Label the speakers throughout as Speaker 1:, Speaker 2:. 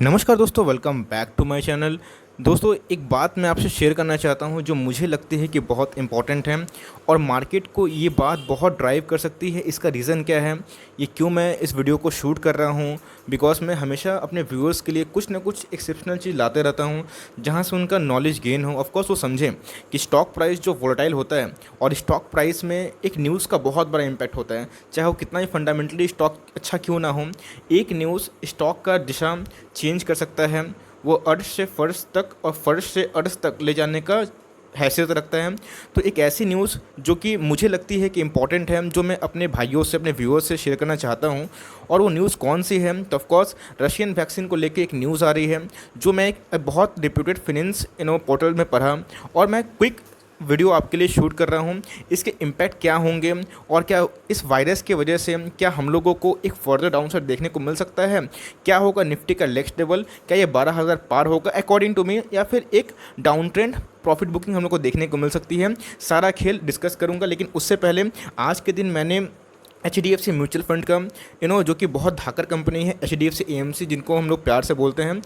Speaker 1: नमस्कार दोस्तों, welcome back to my channel. दोस्तों, एक बात मैं आपसे शेयर करना चाहता हूं जो मुझे लगती है कि बहुत इंपॉर्टेंट है और मार्केट को ये बात बहुत ड्राइव कर सकती है। इसका रीज़न क्या है, ये क्यों मैं इस वीडियो को शूट कर रहा हूं? बिकॉज मैं हमेशा अपने व्यूअर्स के लिए कुछ ना कुछ एक्सेप्शनल चीज़ लाते रहता हूं जहां से उनका नॉलेज गेन हो। ऑफकोर्स वो समझें कि स्टॉक प्राइस जो वोलेटाइल होता है और स्टॉक प्राइस में एक न्यूज़ का बहुत बड़ा इम्पैक्ट होता है, चाहे वो कितना ही फंडामेंटली स्टॉक अच्छा क्यों ना हो। एक न्यूज़ स्टॉक का दिशा चेंज कर सकता है, वो अर्श से फर्श तक और फर्श से अर्श तक ले जाने का हैसियत रखता है। तो एक ऐसी न्यूज़ जो कि मुझे लगती है कि इम्पॉर्टेंट है, जो मैं अपने भाइयों से, अपने व्यूअर्स से शेयर करना चाहता हूं। और वो न्यूज़ कौन सी है? तो ऑफकोर्स रशियन वैक्सीन को लेके एक न्यूज़ आ रही है जो मैं एक बहुत रिप्यूटेड फिनेंस पोर्टल में पढ़ा और मैं क्विक वीडियो आपके लिए शूट कर रहा हूँ। इसके इम्पैक्ट क्या होंगे और क्या इस वायरस की वजह से क्या हम लोगों को एक फर्दर डाउनसाइड देखने को मिल सकता है? क्या होगा निफ्टी का नेक्स्ट लेवल? क्या ये 12,000 पार होगा अकॉर्डिंग टू मी, या फिर एक डाउन ट्रेंड प्रॉफिट बुकिंग हम लोग को देखने को मिल सकती है? सारा खेल डिस्कस करूँगा, लेकिन उससे पहले आज के दिन मैंने HDFC म्यूचुअल फंड का जो कि बहुत धाकर कंपनी है, HDFC AMC जिनको हम लोग प्यार से बोलते हैं,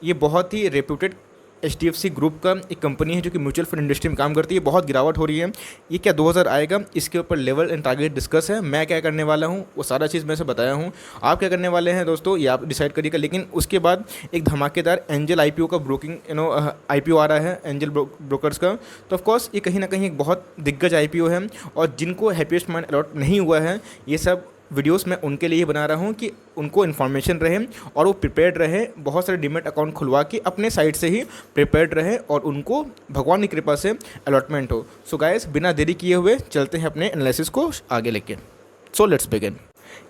Speaker 1: ये बहुत ही रेप्यूटेड HDFC ग्रुप का एक कंपनी है जो कि म्यूचुअल फंड इंडस्ट्री में काम करती है। बहुत गिरावट हो रही है, ये क्या 2000 आएगा, इसके ऊपर लेवल एंड टारगेट डिस्कस है। मैं क्या करने वाला हूँ वो सारा चीज़ मैं से बताया हूँ। आप क्या करने वाले हैं दोस्तों, ये आप डिसाइड करिएगा। लेकिन उसके बाद एक धमाकेदार एंजल IPO का ब्रोकिंग IPO आ रहा है, एंजल ब्रोकर्स का। तो ऑफकोर्स ये कहीं ना कहीं एक बहुत दिग्गज IPO है और जिनको हैप्पीएस्ट माइंड अलॉट नहीं हुआ है, ये सब वीडियोस मैं उनके लिए ही बना रहा हूँ कि उनको इन्फॉर्मेशन रहे और वो प्रिपेयर्ड रहे। बहुत सारे डीमेट अकाउंट खुलवा के अपने साइड से ही प्रिपेयर्ड रहे और उनको भगवान की कृपा से अलॉटमेंट हो। सो गाइस, बिना देरी किए हुए चलते हैं अपने एनालिसिस को आगे लेके। So let's begin.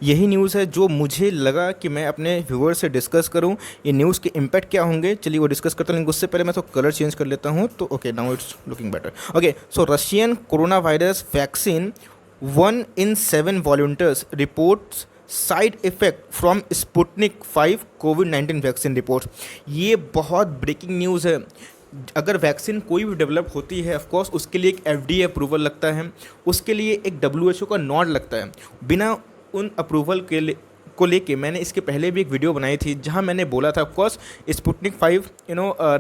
Speaker 1: यही न्यूज़ है जो मुझे लगा कि मैं अपने व्यूअर से डिस्कस करूं। ये न्यूज़ के इम्पैक्ट क्या होंगे, चलिए वो डिस्कस करता हूं। लेकिन उससे पहले मैं तो कलर चेंज कर लेता हूं। तो okay, now it's looking better. Okay, so Russian corona virus vaccine 1 in 7 volunteers reports side effect from Sputnik 5 covid vaccine report. ये बहुत ब्रेकिंग न्यूज़ है। अगर वैक्सीन कोई भी डेवलप होती है, ऑफकोर्स उसके लिए एक FDA अप्रूवल लगता है, उसके लिए एक WHO का नॉड लगता है। बिना उन अप्रूवल के लिए को लेके मैंने इसके पहले भी एक वीडियो बनाई थी जहां मैंने बोला था, ऑफकोर्स स्पुतनिक 5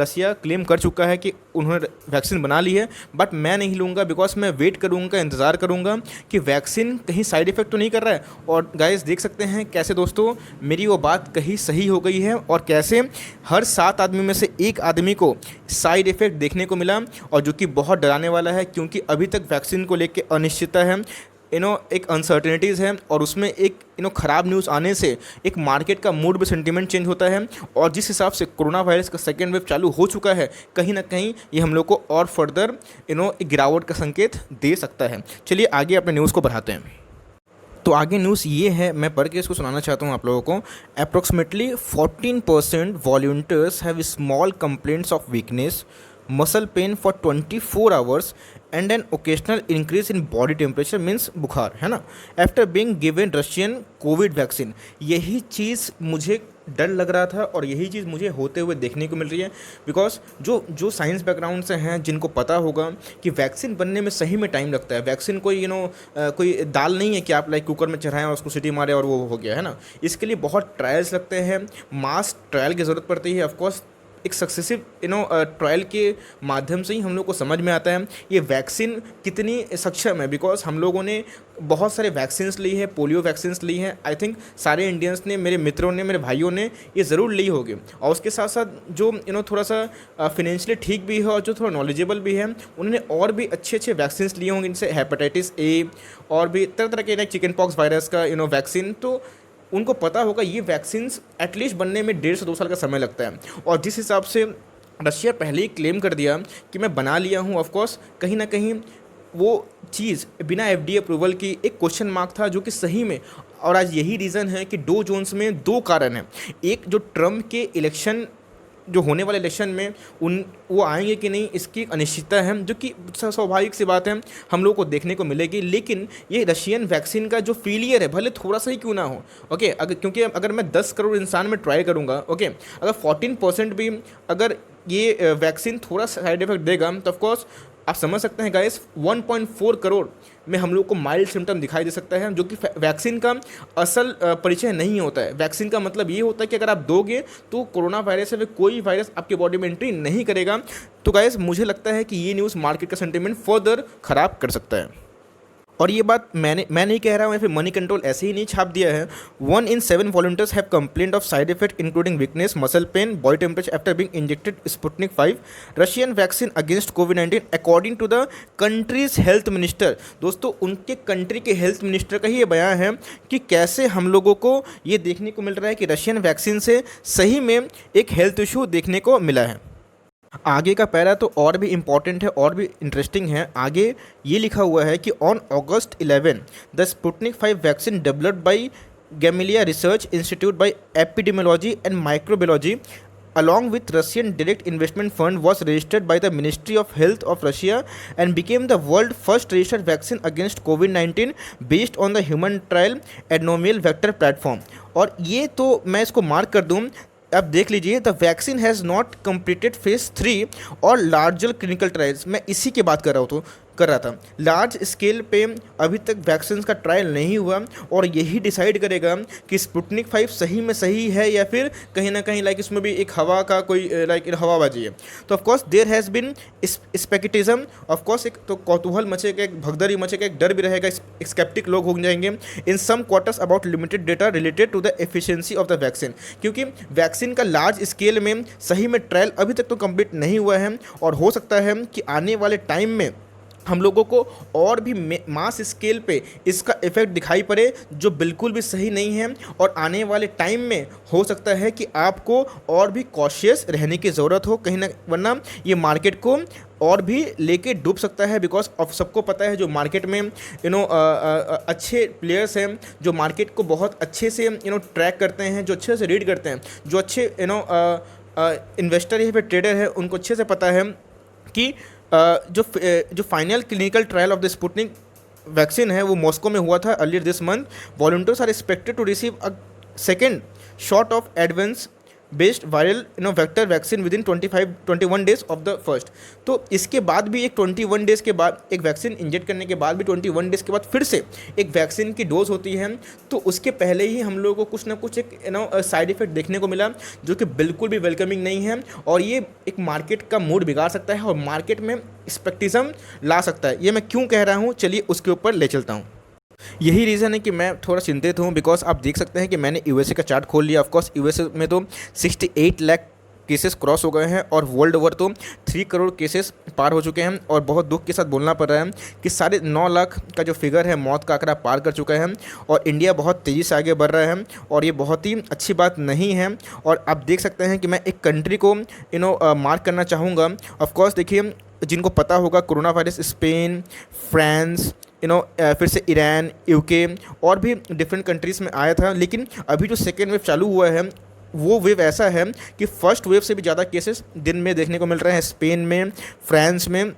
Speaker 1: रसिया क्लेम कर चुका है कि उन्होंने वैक्सीन बना ली है, बट मैं नहीं लूँगा। बिकॉज मैं वेट करूँगा, इंतज़ार करूँगा कि वैक्सीन कहीं साइड इफ़ेक्ट तो नहीं कर रहा है। और गाइस देख सकते हैं कैसे दोस्तों मेरी वो बात कहीं सही हो गई है और कैसे हर 7 आदमी में से एक आदमी को साइड इफ़ेक्ट देखने को मिला, और जो कि बहुत डराने वाला है क्योंकि अभी तक वैक्सीन को लेकर अनिश्चितता है, एक अनसर्टेनिटीज़ है। और उसमें एक ख़राब न्यूज़ आने से एक मार्केट का मूड भी, सेंटीमेंट चेंज होता है। और जिस हिसाब से कोरोना वायरस का सेकेंड वेव चालू हो चुका है, कहीं ना कहीं ये हम लोग को और फर्दर एक गिरावट का संकेत दे सकता है। चलिए आगे अपने न्यूज़ को बढ़ाते हैं। तो आगे न्यूज़ ये है, मैं पढ़ के इसको सुनाना चाहता हूँ आप लोगों को। Approximately 14% volunteers have small complaints of weakness, muscle pain for 24 hours and an occasional increase in body temperature, means बुखार, है ना, after being given Russian COVID vaccine. यही चीज़ मुझे डर लग रहा था और यही चीज़ मुझे होते हुए देखने को मिल रही है। बिकॉज जो साइंस बैकग्राउंड से हैं, जिनको पता होगा कि वैक्सीन बनने में सही में टाइम लगता है। वैक्सीन कोई कोई दाल नहीं है कि आप लाइक कुकर में चढ़ाएं और उसको सीटी मारे और वो हो गया, है ना। इसके लिए बहुत ट्रायल्स लगते हैं, मास ट्रायल की ज़रूरत पड़ती है। ऑफकोर्स एक सक्सेसिव ट्रायल के माध्यम से ही हम लोग को समझ में आता है ये वैक्सीन कितनी सक्षम है। बिकॉज हम लोगों ने बहुत सारे वैक्सीन्स ली है, पोलियो वैक्सीन्स ली हैं। आई थिंक सारे इंडियंस ने, मेरे मित्रों ने, मेरे भाइयों ने ये ज़रूर ली होगी। और उसके साथ साथ जो थोड़ा सा फिनेंशियली ठीक भी है और जो थोड़ा नॉलेजेबल भी है, उन्होंने और भी अच्छे अच्छे वैक्सीन्स लिए होंगे, इनसे हेपेटाइटिस A और भी तरह तरह के चिकन पॉक्स वायरस का वैक्सीन। तो उनको पता होगा ये वैक्सीन्स एटलीस्ट बनने में 1.5 से 2 साल का समय लगता है। और जिस हिसाब से रशिया पहले ही क्लेम कर दिया कि मैं बना लिया हूँ, ऑफकोर्स कहीं ना कहीं वो चीज़ बिना FDA अप्रूवल की एक क्वेश्चन मार्क था, जो कि सही में। और आज यही रीज़न है कि डो जोन्स में 2 कारण हैं। एक, जो ट्रम्प के इलेक्शन, जो होने वाले इलेक्शन में वो आएंगे कि नहीं, इसकी अनिश्चितता है, जो कि स्वाभाविक सी बात है, हम लोग को देखने को मिलेगी। लेकिन ये रशियन वैक्सीन का जो फेलियर है, भले थोड़ा सा ही क्यों ना हो, ओके, क्योंकि अगर मैं 10 करोड़ इंसान में ट्राई करूँगा, ओके, अगर 14% भी अगर ये वैक्सीन थोड़ा साइड इफेक्ट देगा, तो ऑफकोर्स आप समझ सकते हैं गाइस 1.4 करोड़ में हम लोग को माइल्ड सिम्टम दिखाई दे सकता है, जो कि वैक्सीन का असल परिचय नहीं होता है। वैक्सीन का मतलब ये होता है कि अगर आप दोगे तो कोरोना वायरस या फिर कोई वायरस आपके बॉडी में एंट्री नहीं करेगा। तो गाइस मुझे लगता है कि ये न्यूज़ मार्केट का सेंटिमेंट फर्दर ख़राब कर सकता है। और ये बात मैं नहीं कह रहा हूँ या फिर मनी कंट्रोल ऐसे ही नहीं छाप दिया है। 1 in 7 volunteers have complaint of side effect including weakness, muscle pain, body temperature after being injected Sputnik 5 Russian vaccine against कोविड-19 according to the country's health minister. दोस्तों उनके कंट्री के हेल्थ मिनिस्टर का ही ये बयान है कि कैसे हम लोगों को ये देखने को मिल रहा है कि रशियन वैक्सीन से सही में एक हेल्थ इशू देखने को मिला है। आगे का पैरा तो और भी इम्पॉर्टेंट है और भी इंटरेस्टिंग है। आगे ये लिखा हुआ है कि on August 11 the Sputnik 5 vaccine developed by Gamaleya research institute by epidemiology and microbiology along with Russian Direct Investment Fund was registered by the Ministry of Health of Russia and became the world first registered vaccine against COVID-19 based on the human trial adenovirus vector platform। और ये तो मैं इसको mark कर दूँ, अब देख लीजिए, the vaccine has not completed phase 3 और लार्जर क्लिनिकल ट्रायल्स। मैं इसी की बात कर रहा था। लार्ज स्केल पे अभी तक वैक्सीन का ट्रायल नहीं हुआ और यही डिसाइड करेगा कि स्पुतनिक 5 सही में सही है या फिर कहीं ना कहीं लाइक इसमें भी एक हवा का कोई लाइक हवाबाजी है। तो of course there has been skepticism, of course एक तो कौतूहल मचेगा, एक भगदड़ी मचेगा, एक डर भी रहेगा, स्केप्टिक लोग हो जाएंगे in some quarters about limited data related to the efficiency of the vaccine, क्योंकि वैक्सीन का लार्ज स्केल में सही में ट्रायल अभी तक तो कंप्लीट नहीं हुआ है और हो सकता है कि आने वाले टाइम में हम लोगों को और भी मास स्केल पे इसका इफेक्ट दिखाई पड़े, जो बिल्कुल भी सही नहीं है। और आने वाले टाइम में हो सकता है कि आपको और भी कॉशियस रहने की ज़रूरत हो कहीं ना, वरना ये मार्केट को और भी लेके डूब सकता है। बिकॉज ऑफ सबको पता है जो मार्केट में अच्छे प्लेयर्स हैं, जो मार्केट को बहुत अच्छे से ट्रैक करते हैं, जो अच्छे से रीड करते हैं, जो अच्छे इन्वेस्टर या फिर ट्रेडर है, उनको अच्छे से पता है कि जो final clinical trial of the Sputnik vaccine है वो मॉस्को में हुआ था earlier this month. Volunteers are expected to receive a second shot of advance based viral vector vaccine within 21 days of the first. तो इसके बाद भी एक 21 डेज़ के बाद एक वैक्सीन इंजेक्ट करने के बाद भी 21 डेज़ के बाद फिर से एक वैक्सीन की डोज होती है। तो उसके पहले ही हम लोगों को कुछ ना कुछ एक साइड इफेक्ट देखने को मिला, जो कि बिल्कुल भी वेलकमिंग नहीं है और ये एक मार्केट का मूड बिगाड़ सकता है और मार्केट में स्पेक्टिज्म ला सकता है। ये मैं क्यों कह रहा हूँ, चलिए उसके ऊपर ले चलता हूँ। यही रीज़न है कि मैं थोड़ा चिंतित हूँ, बिकॉज आप देख सकते हैं कि मैंने यूएसए का चार्ट खोल लिया। ऑफकोर्स यूएसए में तो 68 लाख केसेस क्रॉस हो गए हैं और वर्ल्ड ओवर तो 3 करोड़ केसेस पार हो चुके हैं। और बहुत दुख के साथ बोलना पड़ रहा है कि 9.5 लाख का जो फिगर है मौत का आंकड़ा पार कर चुका है और इंडिया बहुत तेज़ी से आगे बढ़ रहा है और ये बहुत ही अच्छी बात नहीं है। और आप देख सकते हैं कि मैं एक कंट्री को मार्क करना चाहूँगा। ऑफकोर्स देखिए, जिनको पता होगा कोरोना वायरस स्पेन, फ्रांस, फिर से ईरान, यूके और भी डिफरेंट कंट्रीज़ में आया था। लेकिन अभी जो सेकेंड वेव चालू हुआ है वो वेव ऐसा है कि फर्स्ट वेव से भी ज़्यादा केसेस दिन में देखने को मिल रहे हैं स्पेन में, फ्रांस में,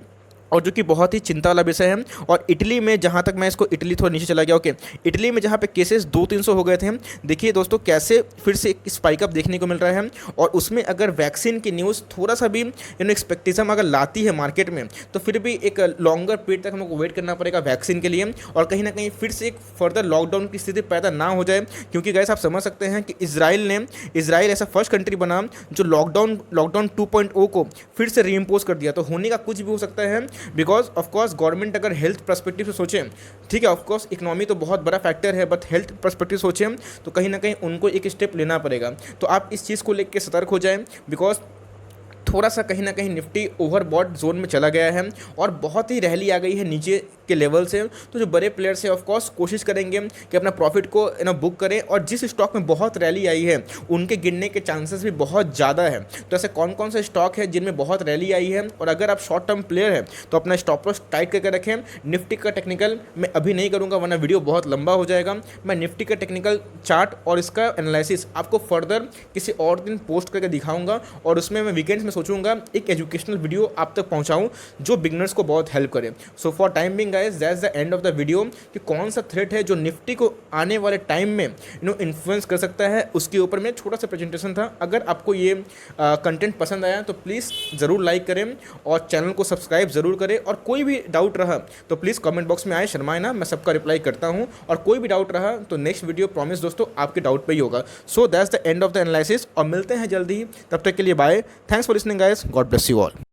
Speaker 1: और जो कि बहुत ही चिंता वाला विषय है। और इटली में, जहाँ तक मैं इसको इटली थोड़ा नीचे चला गया, ओके, इटली में जहाँ पे केसेस 200-300 हो गए थे, देखिए दोस्तों कैसे फिर से एक स्पाइकअप देखने को मिल रहा है। और उसमें अगर वैक्सीन की न्यूज़ थोड़ा सा भी एक्सपेक्टेशन अगर लाती है मार्केट में, तो फिर भी एक लॉन्गर पीरियड तक हम लोग को वेट करना पड़ेगा वैक्सीन के लिए और कहीं ना कहीं फिर से एक फर्दर लॉकडाउन की स्थिति पैदा ना हो जाए। क्योंकि गाइस आप समझ सकते हैं कि इजराइल ऐसा फर्स्ट कंट्री बना जो लॉकडाउन 2.0 को फिर से रीइम्पोज कर दिया। तो होने का कुछ भी हो सकता है, बिकॉज ऑफकोर्स गवर्नमेंट अगर हेल्थ पर्सपेक्टिव से सोचें, ठीक है, ऑफकोर्स इकोनॉमी तो बहुत बड़ा फैक्टर है, बट हेल्थ पर्सपेक्टिव सोचें तो कहीं ना कहीं उनको एक स्टेप लेना पड़ेगा। तो आप इस चीज़ को लेकर सतर्क हो जाएं, बिकॉज थोड़ा सा कहीं ना कहीं निफ्टी ओवरबॉट जोन में चला गया है और बहुत ही रैली आ गई है नीचे के लेवल से। तो जो बड़े प्लेयर्स हैं ऑफकोर्स कोशिश करेंगे कि अपना प्रॉफिट को बुक करें और जिस स्टॉक में बहुत रैली आई है उनके गिरने के चांसेस भी बहुत ज़्यादा है। तो ऐसे कौन कौन से स्टॉक है जिनमें बहुत रैली आई है, और अगर आप शॉर्ट टर्म प्लेयर हैं तो अपना स्टॉप लॉस टाइट करके रखें। निफ्टी का टेक्निकल मैं अभी नहीं करूँगा वरना वीडियो बहुत लंबा हो जाएगा। मैं निफ्टी का टेक्निकल चार्ट और इसका एनालिसिस आपको फर्दर किसी और दिन पोस्ट करके दिखाऊँगा और उसमें मैं वीकेंड्स में सोचूंगा एक एजुकेशनल वीडियो आप तक पहुंचाऊं जो बिगनर्स को बहुत हेल्प करे। So for time being guys that's the end of the video कि कौन सा थ्रेट है जो निफ्टी को आने वाले टाइम में इन्फ्लुएंस कर सकता है, उसके ऊपर में छोटा सा प्रेजेंटेशन था। अगर आपको ये कंटेंट पसंद आया तो प्लीज़ ज़रूर लाइक करें और चैनल को सब्सक्राइब ज़रूर करें, और कोई भी डाउट रहा तो प्लीज़ कमेंट बॉक्स में आए, शर्माए ना, मैं सबका रिप्लाई करता हूँ। और कोई भी डाउट रहा तो नेक्स्ट वीडियो प्रॉमिस दोस्तों आपके डाउट पे ही होगा। So that's the end of the analysis, और मिलते हैं जल्दी ही, तब तक के लिए bye. Thanks for listening guys, God bless you all.